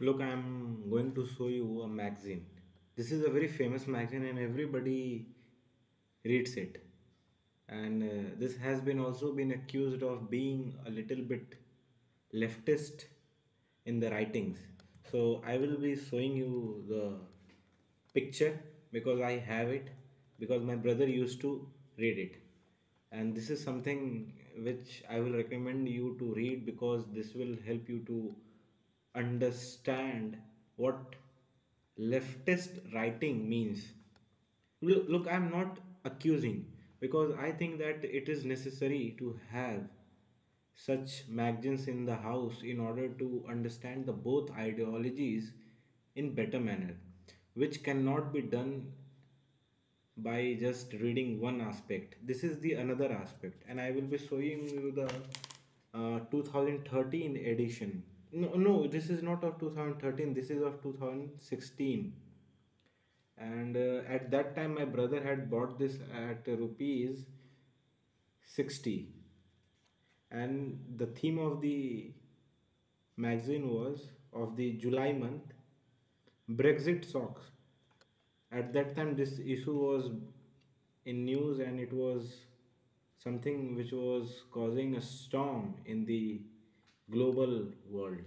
Look, I'm going to show you a magazine. This is a very famous magazine and everybody reads it. And this has been also been accused of being a little bit leftist in the writings. So I will be showing you the picture because I have it because my brother used to read it. And this is something which I will recommend you to read because this will help you to understand what leftist writing means. Look, I'm not accusing because I think that it is necessary to have such magazines in the house in order to understand the both ideologies in better manner, which cannot be done by just reading one aspect. This is the another aspect, and I will be showing you the 2013 edition. No, this is not of 2013. This is of 2016. And at that time, my brother had bought this at rupees 60, and the theme of the magazine was of the July month Brexit socks. At that time, this issue was in news and it was something which was causing a storm in the global world.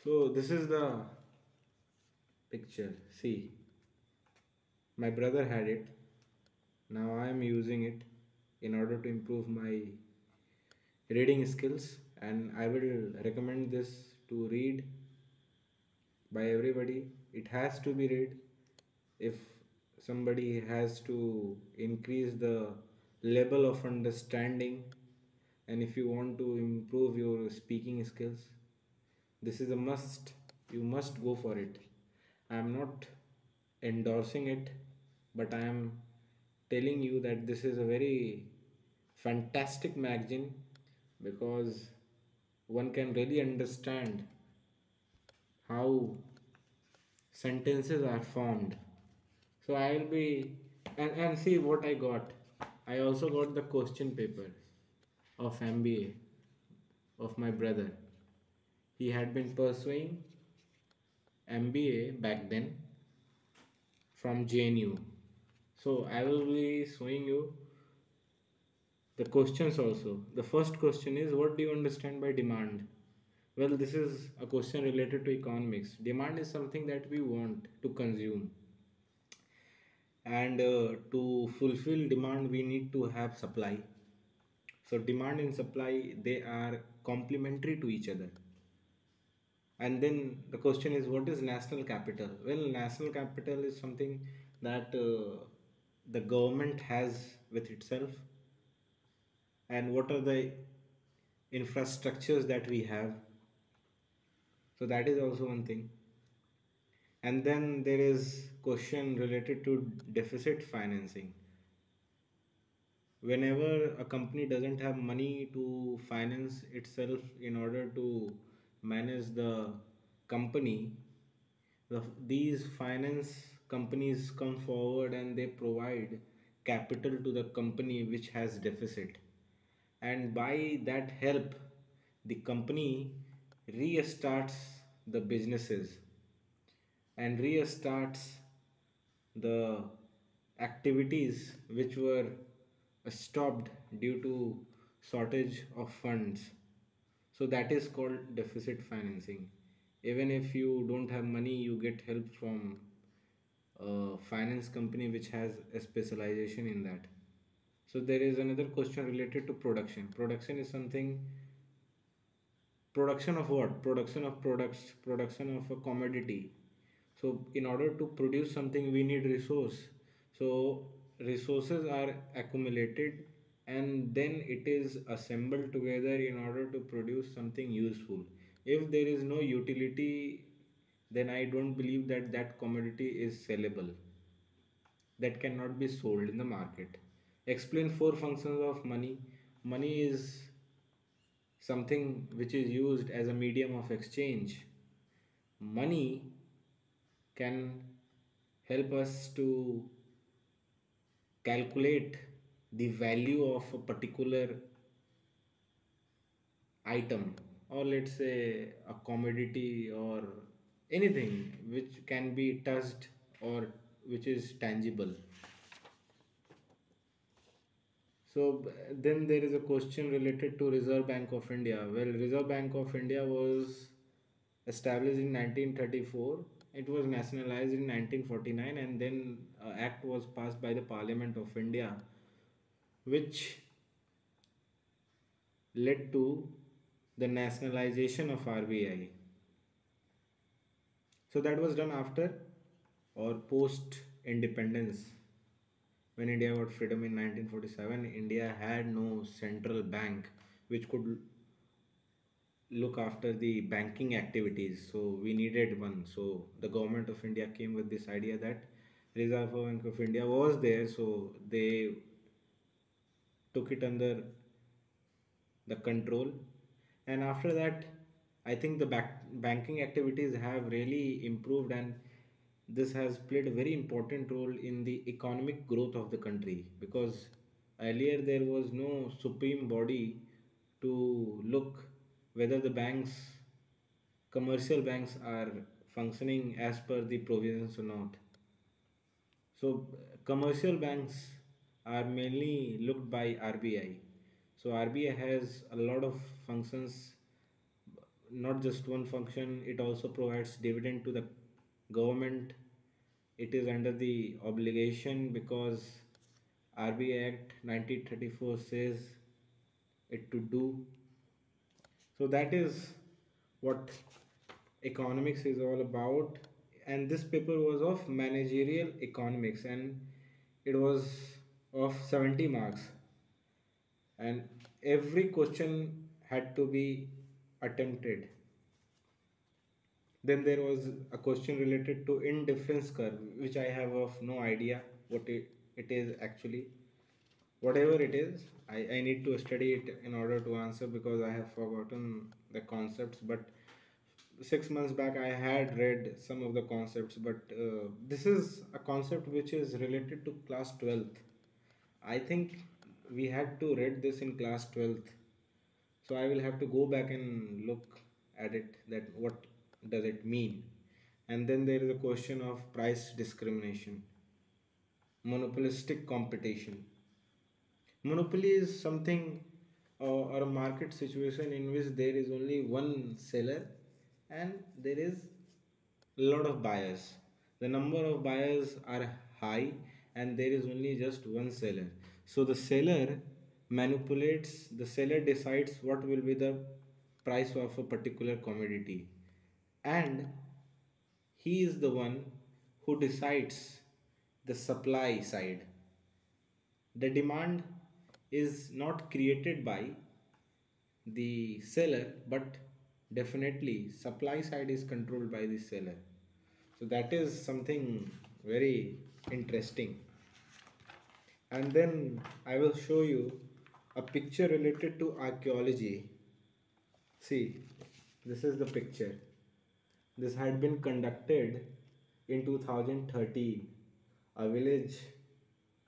So, this is the picture. See, my brother had it. Now I am using it in order to improve my reading skills, and I will recommend this to read by everybody. It has to be read if somebody has to increase the level of understanding, and if you want to improve your speaking skills, this is a must. You must go for it. I am not endorsing it, but I am telling you that this is a very fantastic magazine because one can really understand how sentences are formed. So I will be and see what I got. I also got the question paper of MBA of my brother. He had been pursuing MBA back then from JNU. So I will be showing you the questions also. The first question is, what do you understand by demand? Well, this is a question related to economics. Demand is something that we want to consume, and to fulfill demand, we need to have supply. So, demand and supply, they are complementary to each other. And then the question is, what is national capital? Well, national capital is something that the government has with itself, and what are the infrastructures that we have. So that is also one thing. And then there is question related to deficit financing. Whenever a company doesn't have money to finance itself in order to manage the company, these finance companies come forward and they provide capital to the company which has deficit, and by that help the company restarts the businesses and restarts the activities which were stopped due to shortage of funds. So that is called deficit financing. Even if you don't have money, you get help from a finance company which has a specialization in that. So there is another question related to production. Production is something, production of what? Production of products, production of a commodity. So in order to produce something, we need resource. So resources are accumulated and then it is assembled together in order to produce something useful. If there is no utility, then I don't believe that that commodity is sellable. That cannot be sold in the market. Explain four functions of money. Money is something which is used as a medium of exchange. Money can help us to calculate the value of a particular item. or let's say a commodity or anything which can be touched or which is tangible. So then there is a question related to Reserve Bank of India. Well, Reserve Bank of India was established in 1934. It was nationalized in 1949, and then act was passed by the Parliament of India, which led to the nationalization of RBI. So that was done after or post independence. When India got freedom in 1947, India had no central bank which could look after the banking activities. So we needed one. So the government of India came with this idea that Reserve Bank of India was there, so they took it under the control. And after that, I think the banking activities have really improved, and this has played a very important role in the economic growth of the country, because earlier there was no supreme body to look whether the banks, commercial banks, are functioning as per the provisions or not. So commercial banks are mainly looked by RBI. So RBI has a lot of functions, not just one function. It also provides dividend to the government. It is under the obligation because RBI Act 1934 says it to do. So that is what economics is all about. And this paper was of managerial economics, and it was of 70 marks, and every question had to be attempted. Then there was a question related to indifference curve, which I have of no idea what it is actually. Whatever it is, I need to study it in order to answer, because I have forgotten the concepts. But 6 months back I had read some of the concepts, but this is a concept which is related to class 12th. I think we had to read this in class 12th. So I will have to go back and look at it, that what does it mean. And then there is a question of price discrimination, monopolistic competition. Monopoly is something or a market situation in which there is only one seller and there is a lot of buyers. The number of buyers are high and there is only just one seller. So the seller manipulates, the seller decides what will be the price of a particular commodity, and he is the one who decides the supply side. The demand is not created by the seller, but definitely supply side is controlled by the seller. So that is something very interesting. And then I will show you a picture related to archaeology. See, this is the picture. This had been conducted in 2013. A village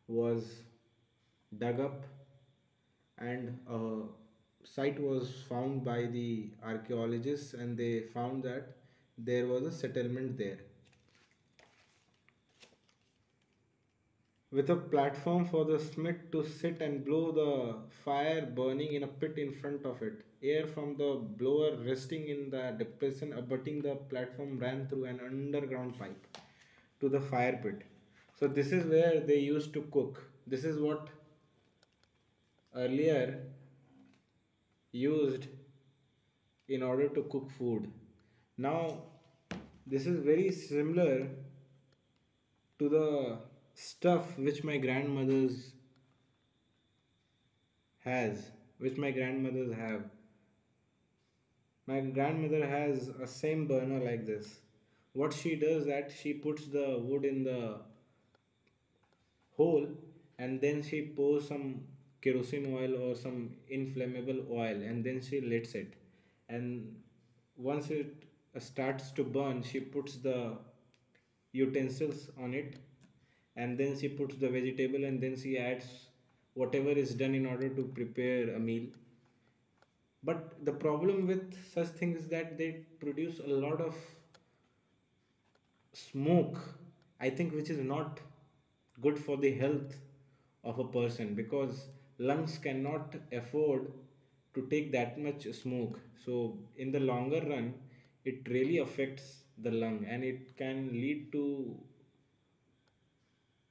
was dug up and a site was found by the archaeologists, and they found that there was a settlement there with a platform for the smith to sit and blow the fire burning in a pit in front of it. Air from the blower resting in the depression abutting the platform ran through an underground pipe to the fire pit. So this is where they used to cook. This is what earlier used in order to cook food. Now, this is very similar to the stuff which my grandmothers has, which my grandmothers have. My grandmother has a same burner like this. What she does that she puts the wood in the hole, and then she pours some kerosene oil or some inflammable oil, and then she lets it, and once it starts to burn, she puts the utensils on it, and then she puts the vegetable, and then she adds whatever is done in order to prepare a meal. But the problem with such things is that they produce a lot of smoke, I think, which is not good for the health of a person, because lungs cannot afford to take that much smoke. So in the longer run, it really affects the lung, and it can lead to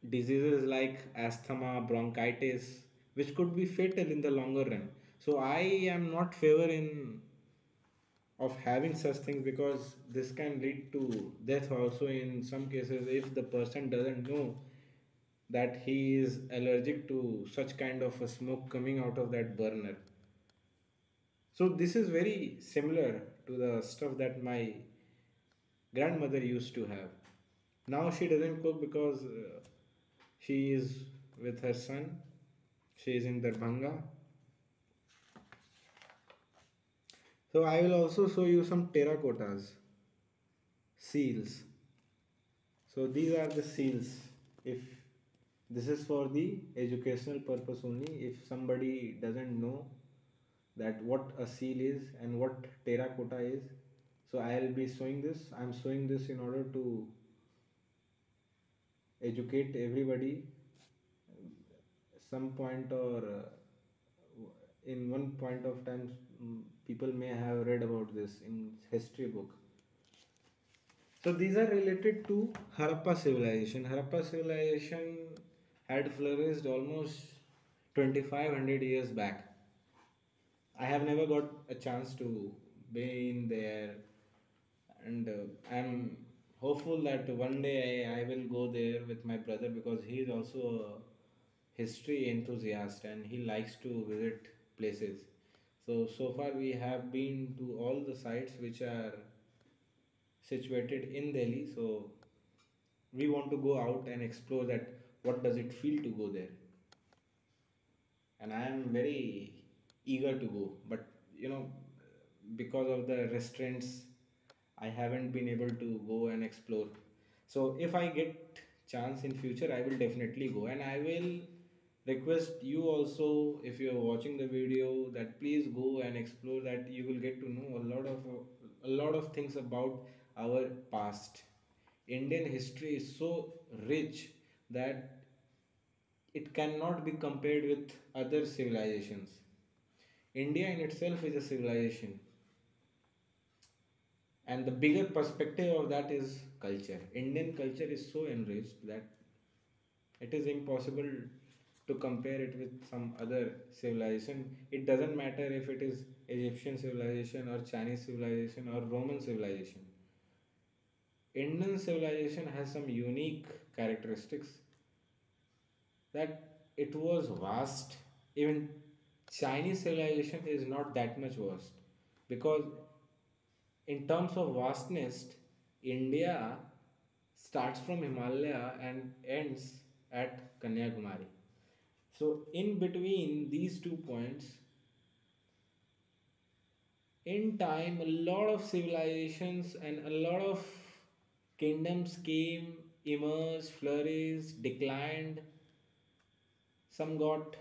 diseases like asthma, bronchitis, which could be fatal in the longer run. So I am not favor in of having such things, because this can lead to death also in some cases if the person doesn't know that he is allergic to such kind of a smoke coming out of that burner. So this is very similar to the stuff that my grandmother used to have. Now she doesn't cook because she is with her son. She is in Darbhanga. So I will also show you some terracottas, seals. So these are the seals. If this is for the educational purpose only, if somebody doesn't know that what a seal is and what terracotta is, so I'll be showing this. I'm showing this in order to educate everybody some point, or in one point of time, people may have read about this in history book. So these are related to Harappa civilization. Harappa civilization had flourished almost 2500 years back. I have never got a chance to be in there, and I'm hopeful that one day I will go there with my brother, because he is also a history enthusiast and he likes to visit places. So far we have been to all the sites which are situated in Delhi. So we want to go out and explore that, what does it feel to go there. And I am very eager to go, but you know, because of the restraints, I haven't been able to go and explore. So if I get chance in future, I will definitely go, and I will request you also, if you are watching the video, that please go and explore, that you will get to know a lot of things about our past. Indian history is so rich that it cannot be compared with other civilizations. India in itself is a civilization, and the bigger perspective of that is culture. Indian culture is so enriched that it is impossible to compare it with some other civilization. It doesn't matter if it is Egyptian civilization or Chinese civilization or Roman civilization. Indian civilization has some unique characteristics, that it was vast. Even Chinese civilization is not that much vast, because in terms of vastness, India starts from Himalaya and ends at Kanyakumari. So in between these 2 points, in time, a lot of civilizations and a lot of kingdoms came, emerged, flourished, declined. Some got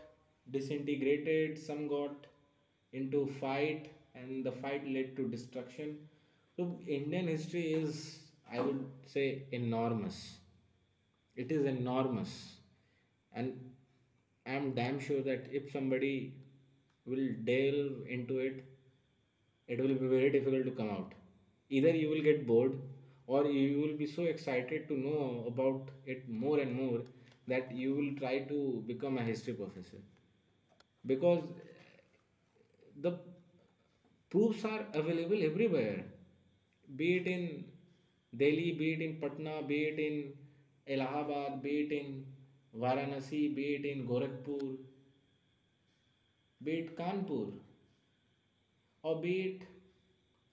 disintegrated, some got into fight, and the fight led to destruction. So Indian history is, I would say, enormous. It is enormous, and I am damn sure that if somebody will delve into it, it will be very difficult to come out. Either you will get bored, or you will be so excited to know about it more and more, that you will try to become a history professor, because the proofs are available everywhere, be it in Delhi, be it in Patna, be it in Allahabad, be it in Varanasi, be it in Gorakhpur, be it Kanpur, or be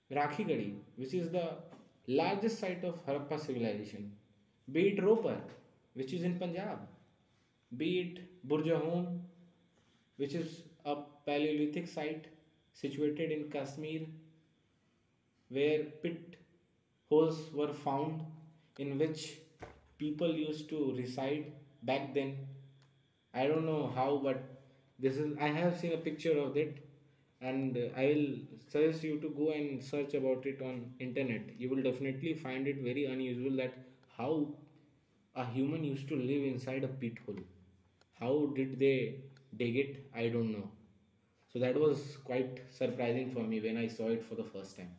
it Rakhigadi, which is the largest site of Harappa civilization, be it Ropar, which is in Punjab, be it Burjahom, which is a Paleolithic site situated in Kashmir, where pit holes were found in which people used to reside back then. I don't know how, but this is, I have seen a picture of it. and I will suggest you to go and search about it on internet. You will definitely find it very unusual that how a human used to live inside a pit hole. How did they dig it? I don't know. So that was quite surprising for me when I saw it for the first time.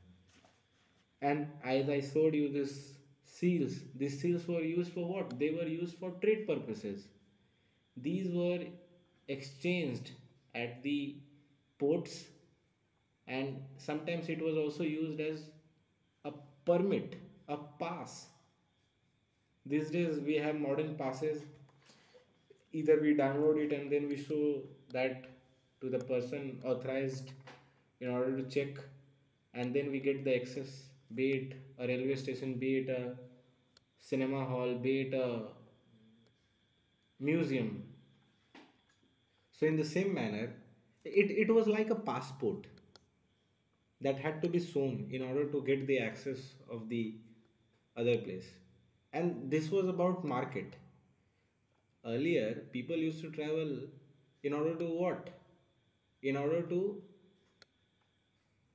And as I showed you this seals, these seals were used for what? They were used for trade purposes. These were exchanged at the ports, and sometimes it was also used as a permit, a pass. These days we have modern passes. Either we download it and then we show that to the person authorized in order to check, and then we get the access, be it a railway station, be it a cinema hall, be it a museum. So in the same manner, it was like a passport that had to be shown in order to get the access of the other place. And this was about market. Earlier people used to travel in order to what? In order to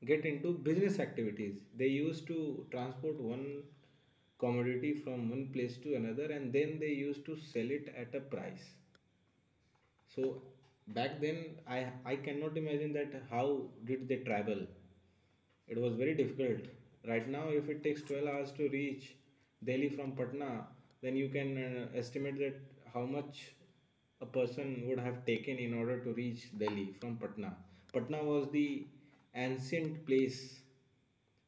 get into business activities. They used to transport one commodity from one place to another, and then they used to sell it at a price. So back then, I cannot imagine that how did they travel. It was very difficult. Right now, if it takes 12 hours to reach Delhi from Patna, then you can estimate that how much a person would have taken in order to reach Delhi from Patna. Patna was the ancient place.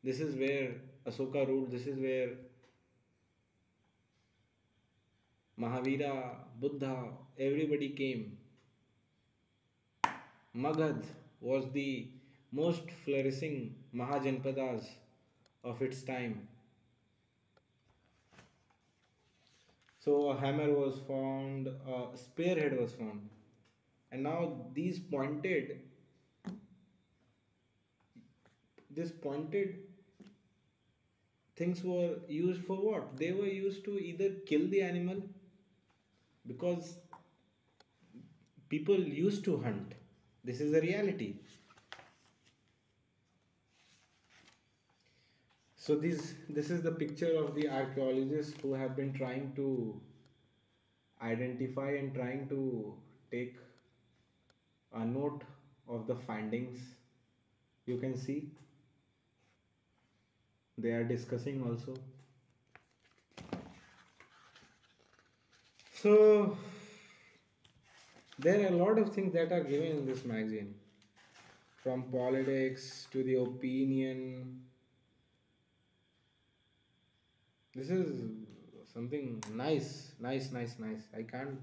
This is where Asoka ruled. This is where Mahavira, Buddha, everybody came. Magad was the most flourishing Mahajanpadas of its time. So a hammer was found, a spearhead was found, and now these pointed things were used for what? They were used to either kill the animal, because people used to hunt. This is a reality. So this is the picture of the archaeologists who have been trying to identify and trying to take a note of the findings. You can see they are discussing also. So there are a lot of things that are given in this magazine, from politics to the opinion. This is something nice, nice, nice, nice. I can't